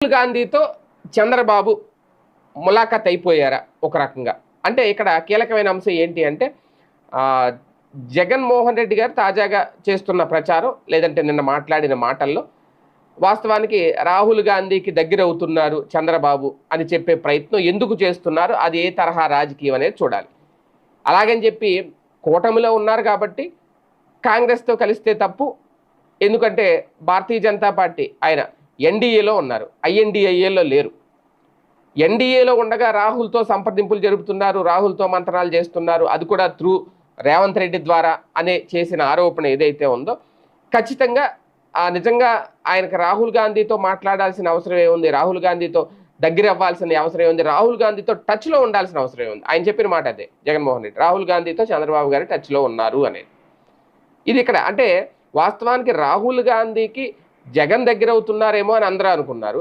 రాహుల్ గాంధీతో చంద్రబాబు ములాఖత్ అయిపోయారా ఒక రకంగా? అంటే ఇక్కడ కీలకమైన అంశం ఏంటి అంటే జగన్మోహన్ రెడ్డి గారు తాజాగా చేస్తున్న ప్రచారం లేదంటే నిన్న మాట్లాడిన మాటల్లో వాస్తవానికి రాహుల్ గాంధీకి దగ్గర అవుతున్నారు చంద్రబాబు అని చెప్పే ప్రయత్నం ఎందుకు చేస్తున్నారు, అది ఏ తరహా రాజకీయం అనేది చూడాలి. అలాగని చెప్పి కూటమిలో ఉన్నారు కాబట్టి కాంగ్రెస్తో కలిస్తే తప్పు, ఎందుకంటే భారతీయ జనతా పార్టీ ఆయన ఎన్డీఏలో ఉన్నారు, ఐఎన్డీఏలో లేరు. ఎన్డీఏలో ఉండగా రాహుల్తో సంప్రదింపులు జరుపుతున్నారు, రాహుల్తో మంత్రాలు చేస్తున్నారు, అది కూడా త్రూ రేవంత్ రెడ్డి ద్వారా అనే చేసిన ఆరోపణ ఏదైతే ఉందో ఖచ్చితంగా నిజంగా ఆయనకు రాహుల్ గాంధీతో మాట్లాడాల్సిన అవసరం ఏముంది, రాహుల్ గాంధీతో దగ్గర అవ్వాల్సిన అవసరం ఏముంది, రాహుల్ గాంధీతో టచ్లో ఉండాల్సిన అవసరం ఏముంది? ఆయన చెప్పిన మాట అదే జగన్మోహన్ రెడ్డి, రాహుల్ గాంధీతో చంద్రబాబు గారు టచ్లో ఉన్నారు అనేది. ఇది ఇక్కడ అంటే వాస్తవానికి రాహుల్ గాంధీకి జగన్ దగ్గర అవుతున్నారేమో అని అందరూ అనుకున్నారు.